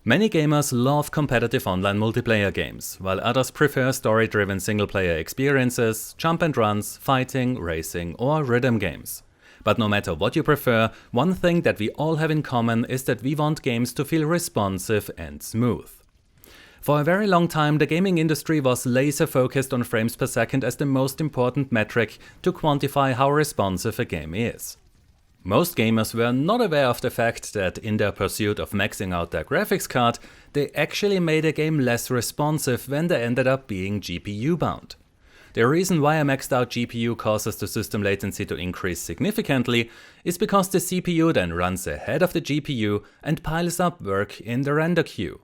Many gamers love competitive online multiplayer games, while others prefer story-driven single-player experiences, jump and runs, fighting, racing, or rhythm games. But no matter what you prefer, one thing that we all have in common is that we want games to feel responsive and smooth. For a very long time, the gaming industry was laser-focused on frames per second as the most important metric to quantify how responsive a game is. Most gamers were not aware of the fact that in their pursuit of maxing out their graphics card, they actually made a game less responsive when they ended up being GPU bound. The reason why a maxed out GPU causes the system latency to increase significantly is because the CPU then runs ahead of the GPU and piles up work in the render queue.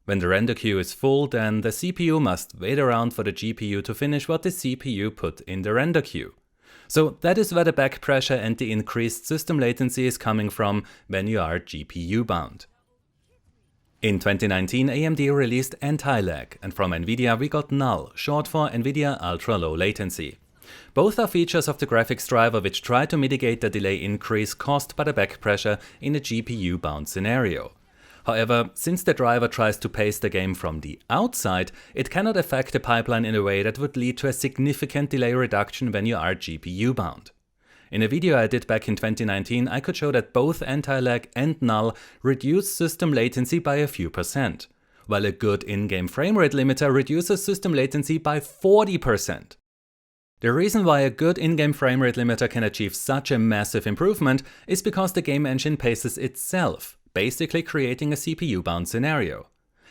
When the render queue is full, then the CPU must wait around for the GPU to finish what the CPU put in the render queue. So that is where the back pressure and the increased system latency is coming from when you are GPU bound. In 2019, AMD released Anti-Lag, and from NVIDIA we got NULL, short for NVIDIA Ultra Low Latency. Both are features of the graphics driver which try to mitigate the delay increase caused by the back pressure in a GPU bound scenario. However, since the driver tries to pace the game from the outside, it cannot affect the pipeline in a way that would lead to a significant delay reduction when you are GPU bound. In a video I did back in 2019, I could show that both Anti-Lag and NULL reduce system latency by a few %, while a good in-game framerate limiter reduces system latency by 40%. The reason why a good in-game framerate limiter can achieve such a massive improvement is because the game engine paces itself, basically creating a CPU-bound scenario.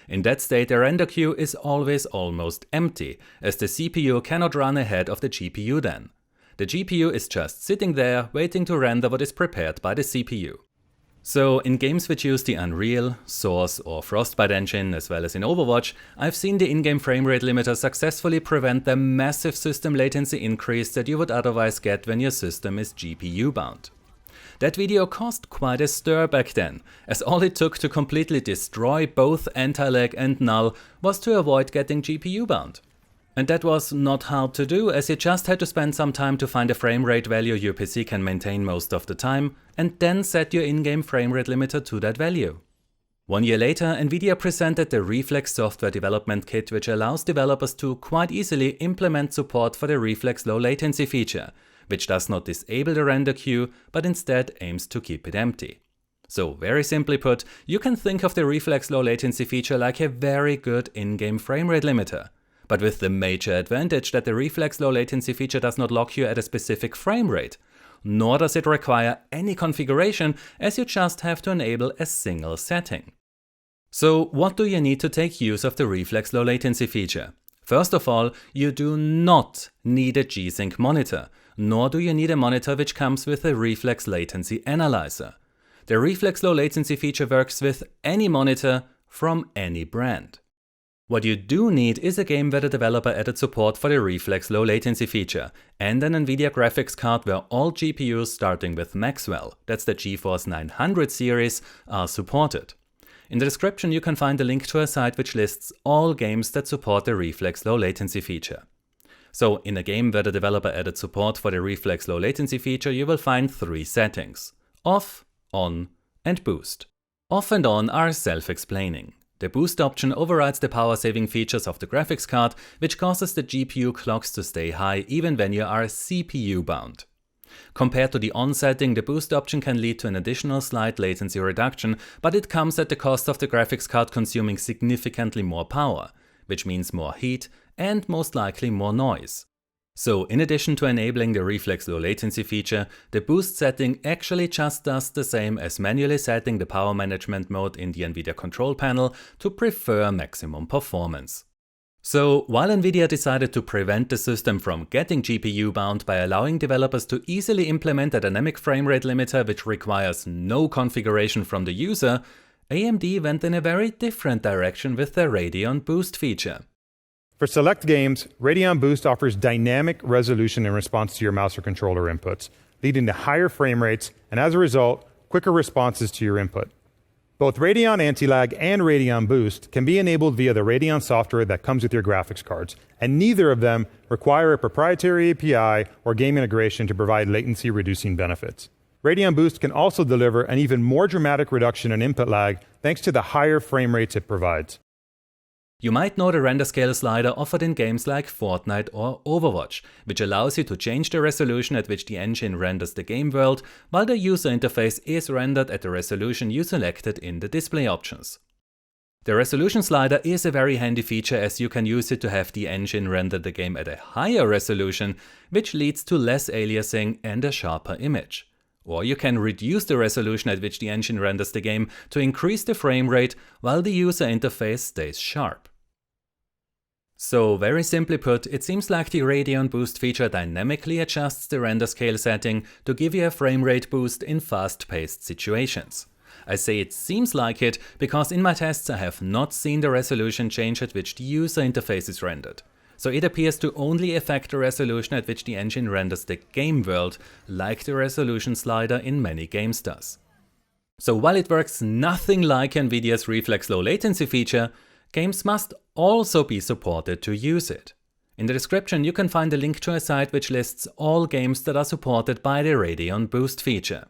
In that state, the render queue is always almost empty, as the CPU cannot run ahead of the GPU then. The GPU is just sitting there, waiting to render what is prepared by the CPU. So, in games which use the Unreal, Source or Frostbite engine, as well as in Overwatch, I've seen the in-game framerate limiter successfully prevent the massive system latency increase that you would otherwise get when your system is GPU-bound. That video caused quite a stir back then, as all it took to completely destroy both Anti-Lag and NULL was to avoid getting GPU bound. And that was not hard to do, as you just had to spend some time to find a frame rate value your PC can maintain most of the time, and then set your in-game framerate limiter to that value. 1 year later, NVIDIA presented the Reflex software development kit, which allows developers to quite easily implement support for the Reflex low latency feature, which does not disable the render queue, but instead aims to keep it empty. So very simply put, you can think of the Reflex low latency feature like a very good in-game framerate limiter, but with the major advantage that the Reflex low latency feature does not lock you at a specific frame rate, nor does it require any configuration, as you just have to enable a single setting. So what do you need to take use of the Reflex low latency feature? First of all, you do not need a G-Sync monitor, nor do you need a monitor which comes with a Reflex latency analyzer. The Reflex low latency feature works with any monitor from any brand. What you do need is a game where the developer added support for the Reflex low latency feature, and an NVIDIA graphics card where all GPUs starting with Maxwell, that's the GeForce 900 series, are supported. In the description you can find a link to a site which lists all games that support the Reflex low latency feature. So in a game where the developer added support for the Reflex low latency feature, you will find 3 settings: off, on, and boost. Off and on are self-explaining. The boost option overrides the power-saving features of the graphics card, which causes the GPU clocks to stay high even when you are CPU bound. Compared to the on setting, the boost option can lead to an additional slight latency reduction, but it comes at the cost of the graphics card consuming significantly more power, which means more heat and most likely more noise. So in addition to enabling the Reflex low latency feature, the boost setting actually just does the same as manually setting the power management mode in the NVIDIA control panel to prefer maximum performance. So while NVIDIA decided to prevent the system from getting GPU bound by allowing developers to easily implement a dynamic framerate limiter which requires no configuration from the user, AMD went in a very different direction with the Radeon Boost feature. For select games, Radeon Boost offers dynamic resolution in response to your mouse or controller inputs, leading to higher frame rates and, as a result, quicker responses to your input. Both Radeon Anti-Lag and Radeon Boost can be enabled via the Radeon software that comes with your graphics cards, and neither of them require a proprietary API or game integration to provide latency-reducing benefits. Radeon Boost can also deliver an even more dramatic reduction in input lag thanks to the higher frame rates it provides. You might know the render scale slider offered in games like Fortnite or Overwatch, which allows you to change the resolution at which the engine renders the game world, while the user interface is rendered at the resolution you selected in the display options. The resolution slider is a very handy feature, as you can use it to have the engine render the game at a higher resolution, which leads to less aliasing and a sharper image. Or you can reduce the resolution at which the engine renders the game to increase the frame rate while the user interface stays sharp. So very simply put, it seems like the Radeon Boost feature dynamically adjusts the render scale setting to give you a frame rate boost in fast-paced situations. I say it seems like it because in my tests I have not seen the resolution change at which the user interface is rendered. So it appears to only affect the resolution at which the engine renders the game world, like the resolution slider in many games does. So while it works nothing like NVIDIA's Reflex low latency feature, games must also be supported to use it. In the description you can find a link to a site which lists all games that are supported by the Radeon Boost feature.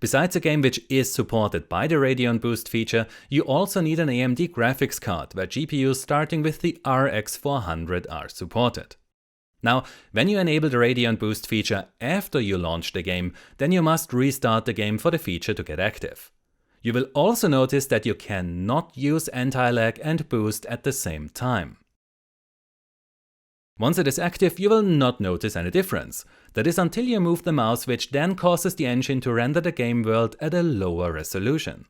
Besides a game which is supported by the Radeon Boost feature, you also need an AMD graphics card, where GPUs starting with the RX 400 are supported. Now, when you enable the Radeon Boost feature after you launch the game, then you must restart the game for the feature to get active. You will also notice that you cannot use Anti-Lag and Boost at the same time. Once it is active, you will not notice any difference. That is until you move the mouse, which then causes the engine to render the game world at a lower resolution.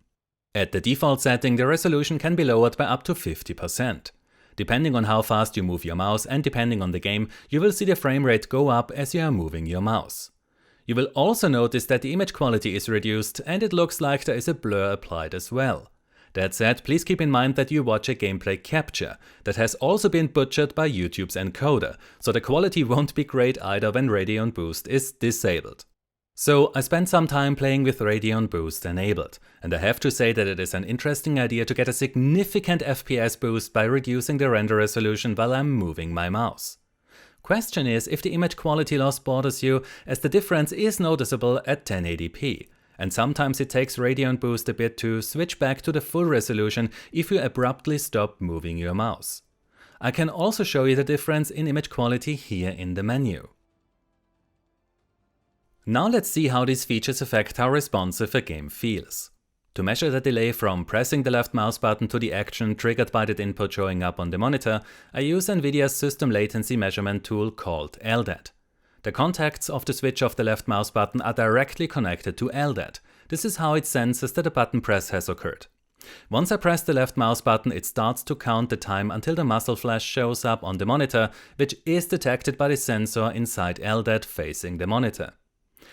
At the default setting, the resolution can be lowered by up to 50%. Depending on how fast you move your mouse and depending on the game, you will see the frame rate go up as you are moving your mouse. You will also notice that the image quality is reduced and it looks like there is a blur applied as well. That said, please keep in mind that you watch a gameplay capture that has also been butchered by YouTube's encoder, so the quality won't be great either when Radeon Boost is disabled. So I spent some time playing with Radeon Boost enabled, and I have to say that it is an interesting idea to get a significant FPS boost by reducing the render resolution while I'm moving my mouse. Question is if the image quality loss bothers you, as the difference is noticeable at 1080p, and sometimes it takes Radeon Boost a bit to switch back to the full resolution if you abruptly stop moving your mouse. I can also show you the difference in image quality here in the menu. Now let's see how these features affect how responsive a game feels. To measure the delay from pressing the left mouse button to the action triggered by that input showing up on the monitor, I use NVIDIA's system latency measurement tool called LDAT. The contacts of the switch of the left mouse button are directly connected to LDAT. This is how it senses that a button press has occurred. Once I press the left mouse button, it starts to count the time until the muzzle flash shows up on the monitor, which is detected by the sensor inside LDAT facing the monitor.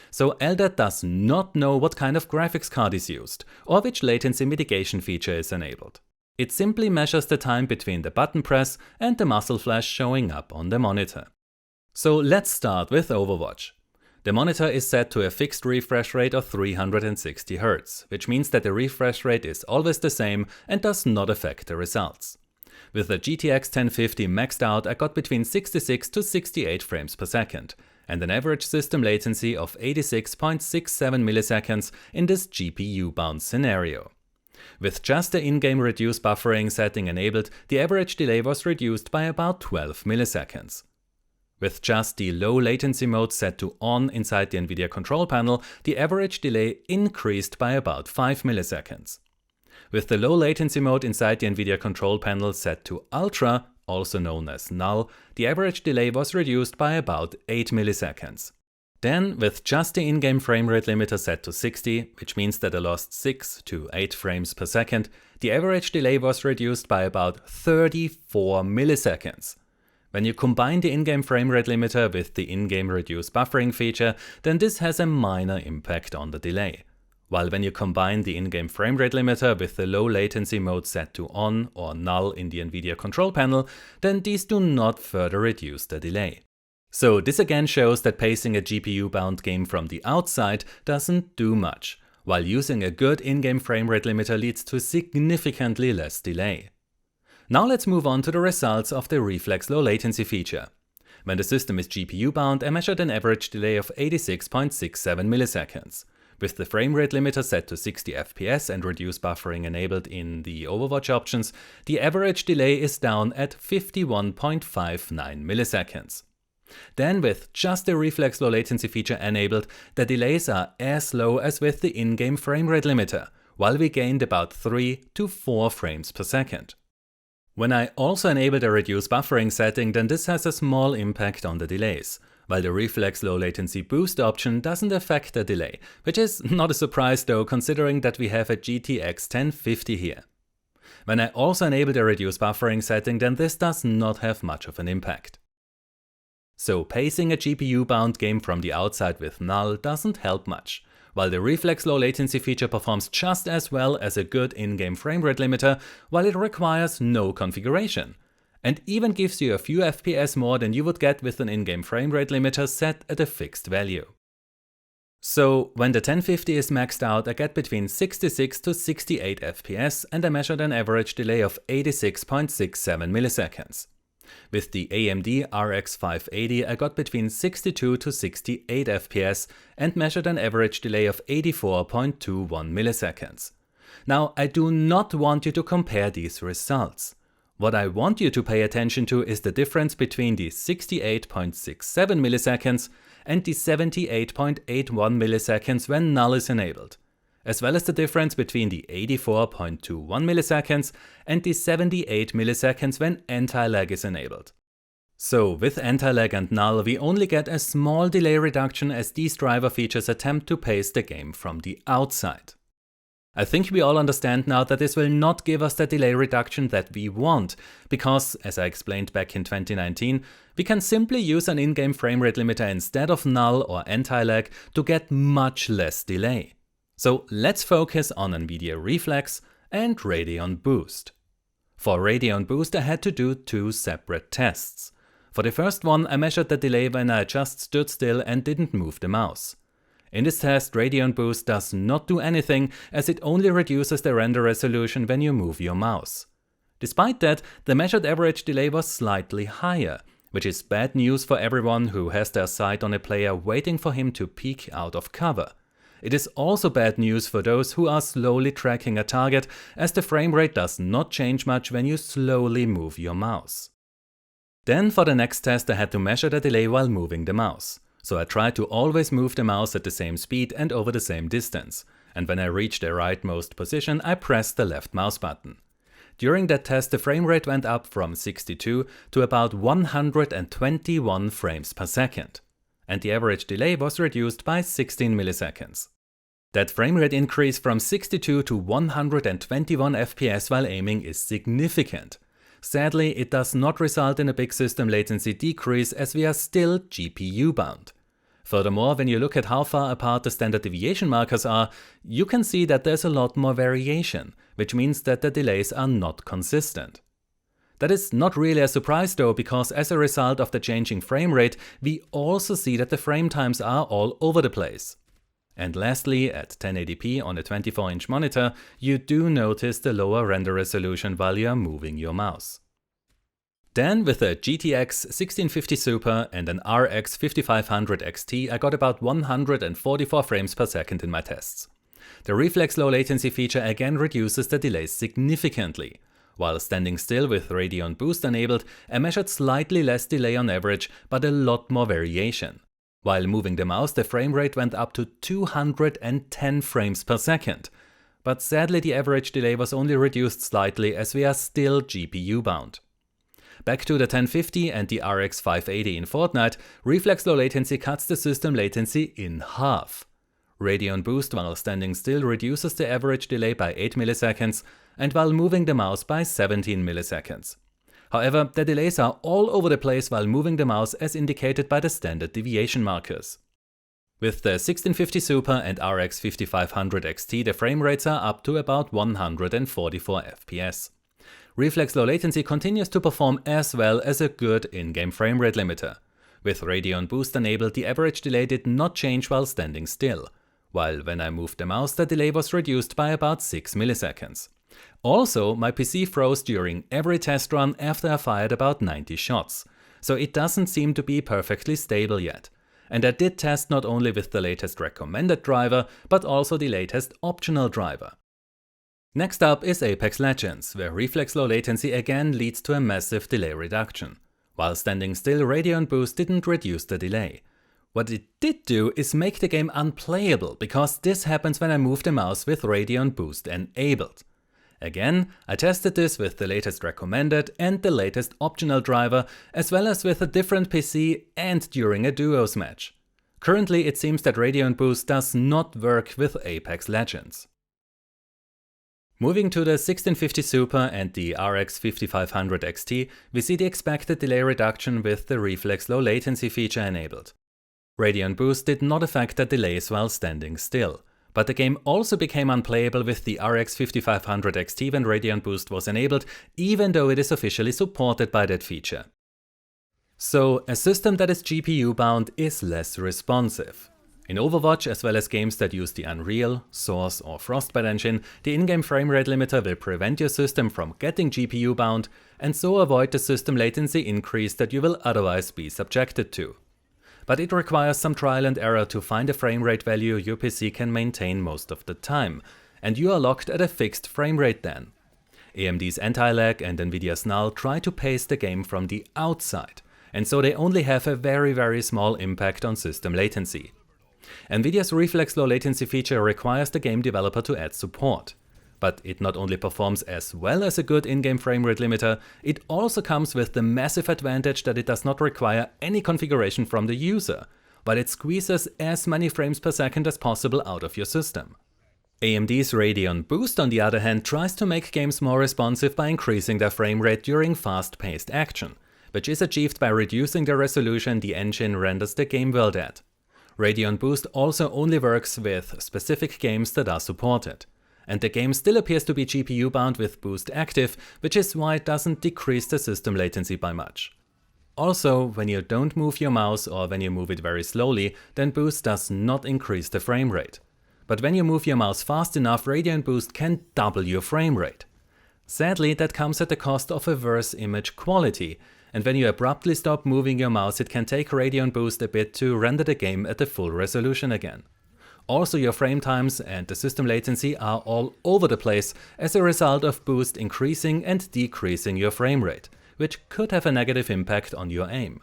So LDAT does not know what kind of graphics card is used, or which latency mitigation feature is enabled. It simply measures the time between the button press and the muzzle flash showing up on the monitor. So let's start with Overwatch. The monitor is set to a fixed refresh rate of 360 Hz, which means that the refresh rate is always the same and does not affect the results. With the GTX 1050 maxed out, I got between 66 to 68 frames per second, and an average system latency of 86.67 milliseconds in this GPU-bound scenario. With just the in-game reduce buffering setting enabled, the average delay was reduced by about 12 milliseconds. With just the low latency mode set to on inside the NVIDIA control panel, the average delay increased by about 5 milliseconds. With the low latency mode inside the NVIDIA control panel set to ultra, also known as null, the average delay was reduced by about 8 milliseconds. Then, with just the in-game frame rate limiter set to 60, which means that I lost 6 to 8 frames per second, the average delay was reduced by about 34 milliseconds. When you combine the in-game frame rate limiter with the in-game reduce buffering feature, then this has a minor impact on the delay. While when you combine the in-game frame rate limiter with the low latency mode set to on or null in the NVIDIA control panel, then these do not further reduce the delay. So this again shows that pacing a GPU-bound game from the outside doesn't do much, while using a good in-game frame rate limiter leads to significantly less delay. Now let's move on to the results of the Reflex low latency feature. When the system is GPU-bound, I measured an average delay of 86.67 milliseconds. With the frame rate limiter set to 60 FPS and reduced buffering enabled in the Overwatch options, the average delay is down at 51.59 milliseconds. Then with just the Reflex low latency feature enabled, the delays are as low as with the in-game frame rate limiter, while we gained about 3 to 4 frames per second. When I also enabled a reduced buffering setting, then this has a small impact on the delays, while the Reflex low latency boost option doesn't affect the delay, which is not a surprise though, considering that we have a GTX 1050 here. When I also enabled a reduced buffering setting, then this does not have much of an impact. So pacing a GPU-bound game from the outside with null doesn't help much, while the Reflex low latency feature performs just as well as a good in-game frame rate limiter, while it requires no configuration, and even gives you a few FPS more than you would get with an in-game frame rate limiter set at a fixed value. So when the 1050 is maxed out, I get between 66 to 68 FPS and I measured an average delay of 86.67 milliseconds. With the AMD RX 580 I got between 62 to 68 FPS and measured an average delay of 84.21 milliseconds. Now I do not want you to compare these results. What I want you to pay attention to is the difference between the 68.67 milliseconds and the 78.81 milliseconds when null is enabled, as well as the difference between the 84.21 milliseconds and the 78 milliseconds when anti-lag is enabled. So with anti-lag and null we only get a small delay reduction as these driver features attempt to pace the game from the outside. I think we all understand now that this will not give us the delay reduction that we want, because, as I explained back in 2019, we can simply use an in-game frame rate limiter instead of null or anti-lag to get much less delay. So let's focus on NVIDIA Reflex and Radeon Boost. For Radeon Boost I had to do 2 separate tests. For the first one I measured the delay when I just stood still and didn't move the mouse. In this test, Radeon Boost does not do anything as it only reduces the render resolution when you move your mouse. Despite that, the measured average delay was slightly higher, which is bad news for everyone who has their sight on a player waiting for him to peek out of cover. It is also bad news for those who are slowly tracking a target, as the frame rate does not change much when you slowly move your mouse. Then for the next test I had to measure the delay while moving the mouse. So I tried to always move the mouse at the same speed and over the same distance, and when I reached the rightmost position I pressed the left mouse button. During that test the frame rate went up from 62 to about 121 frames per second, and the average delay was reduced by 16 milliseconds. That frame rate increase from 62 to 121 FPS while aiming is significant. Sadly, it does not result in a big system latency decrease as we are still GPU bound. Furthermore, when you look at how far apart the standard deviation markers are, you can see that there's a lot more variation, which means that the delays are not consistent. That is not really a surprise though, because as a result of the changing frame rate, we also see that the frame times are all over the place. And lastly, at 1080p on a 24-inch monitor, you do notice the lower render resolution while you are moving your mouse. Then with a GTX 1650 Super and an RX 5500 XT, I got about 144 frames per second in my tests. The Reflex low latency feature again reduces the delays significantly. While standing still with Radeon Boost enabled, I measured slightly less delay on average, but a lot more variation. While moving the mouse, the frame rate went up to 210 frames per second. But sadly the average delay was only reduced slightly as we are still GPU bound. Back to the 1050 and the RX 580 in Fortnite, Reflex low latency cuts the system latency in half. Radeon Boost while standing still reduces the average delay by 8 milliseconds and while moving the mouse by 17 milliseconds. However, the delays are all over the place while moving the mouse as indicated by the standard deviation markers. With the 1650 Super and RX 5500 XT the frame rates are up to about 144 FPS. Reflex low latency continues to perform as well as a good in-game frame rate limiter. With Radeon Boost enabled the average delay did not change while standing still, while when I moved the mouse the delay was reduced by about 6 milliseconds. Also, my PC froze during every test run after I fired about 90 shots, so it doesn't seem to be perfectly stable yet. and I did test not only with the latest recommended driver, but also the latest optional driver. Next up is Apex Legends, where Reflex Low Latency again leads to a massive delay reduction. While standing still, Radeon Boost didn't reduce the delay. What it did do is make the game unplayable, because this happens when I move the mouse with Radeon Boost enabled. Again, I tested this with the latest recommended and the latest optional driver, as well as with a different PC and during a duos match. Currently it seems that Radeon Boost does not work with Apex Legends. Moving to the 1650 Super and the RX 5500 XT, we see the expected delay reduction with the Reflex Low Latency feature enabled. Radeon Boost did not affect the delays while standing still, but the game also became unplayable with the RX 5500 XT when Radeon Boost was enabled, even though it is officially supported by that feature. So, a system that is GPU bound is less responsive. In Overwatch, as well as games that use the Unreal, Source or Frostbite engine, the in-game framerate limiter will prevent your system from getting GPU bound, and so avoid the system latency increase that you will otherwise be subjected to. But it requires some trial and error to find a framerate value your PC can maintain most of the time, and you are locked at a fixed framerate then. AMD's Anti-Lag and NVIDIA's NULL try to pace the game from the outside, and so they only have a very small impact on system latency. NVIDIA's Reflex Low Latency feature requires the game developer to add support. But it not only performs as well as a good in-game framerate limiter, it also comes with the massive advantage that it does not require any configuration from the user, but it squeezes as many frames per second as possible out of your system. AMD's Radeon Boost, on the other hand, tries to make games more responsive by increasing their framerate during fast-paced action, which is achieved by reducing the resolution the engine renders the game world at. Radeon Boost also only works with specific games that are supported. And the game still appears to be GPU bound with Boost active, which is why it doesn't decrease the system latency by much. Also, when you don't move your mouse or when you move it very slowly, then Boost does not increase the frame rate. But when you move your mouse fast enough, Radeon Boost can double your frame rate. Sadly, that comes at the cost of a worse image quality, and when you abruptly stop moving your mouse, it can take Radeon Boost a bit to render the game at the full resolution again. Also, your frame times and the system latency are all over the place as a result of Boost increasing and decreasing your frame rate, which could have a negative impact on your aim.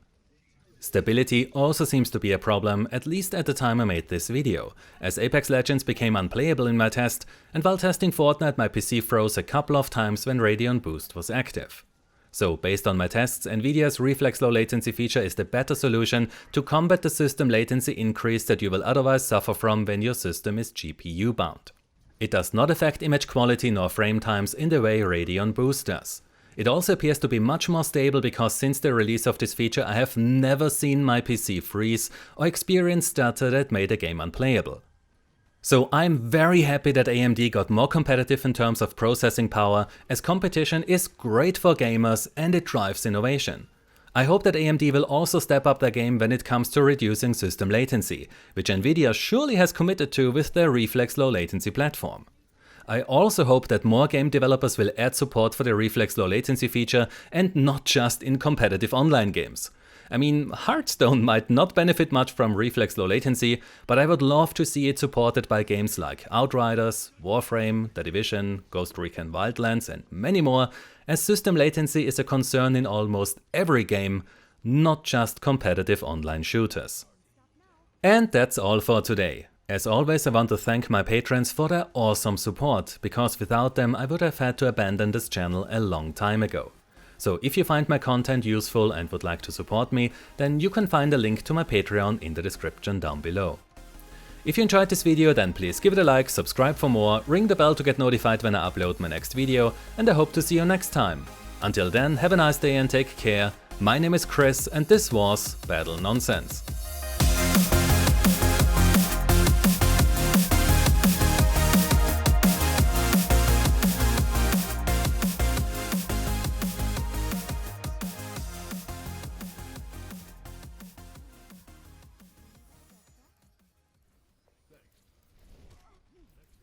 Stability also seems to be a problem, at least at the time I made this video, as Apex Legends became unplayable in my test, and while testing Fortnite my PC froze a couple of times when Radeon Boost was active. So, based on my tests, NVIDIA's Reflex Low Latency feature is the better solution to combat the system latency increase that you will otherwise suffer from when your system is GPU bound. It does not affect image quality nor frame times in the way Radeon Boost does. It also appears to be much more stable because since the release of this feature I have never seen my PC freeze or experience stutter that made a game unplayable. So I'm very happy that AMD got more competitive in terms of processing power, as competition is great for gamers and it drives innovation. I hope that AMD will also step up their game when it comes to reducing system latency, which NVIDIA surely has committed to with their Reflex Low Latency platform. I also hope that more game developers will add support for the Reflex Low Latency feature and not just in competitive online games. I mean, Hearthstone might not benefit much from Reflex Low Latency, but I would love to see it supported by games like Outriders, Warframe, The Division, Ghost Recon Wildlands and many more, as system latency is a concern in almost every game, not just competitive online shooters. And that's all for today. As always, I want to thank my patrons for their awesome support, because without them I would have had to abandon this channel a long time ago. So if you find my content useful and would like to support me, then you can find a link to my Patreon in the description down below. If you enjoyed this video, then please give it a like, subscribe for more, ring the bell to get notified when I upload my next video, and I hope to see you next time. Until then, have a nice day and take care. My name is Chris and this was Battle Nonsense.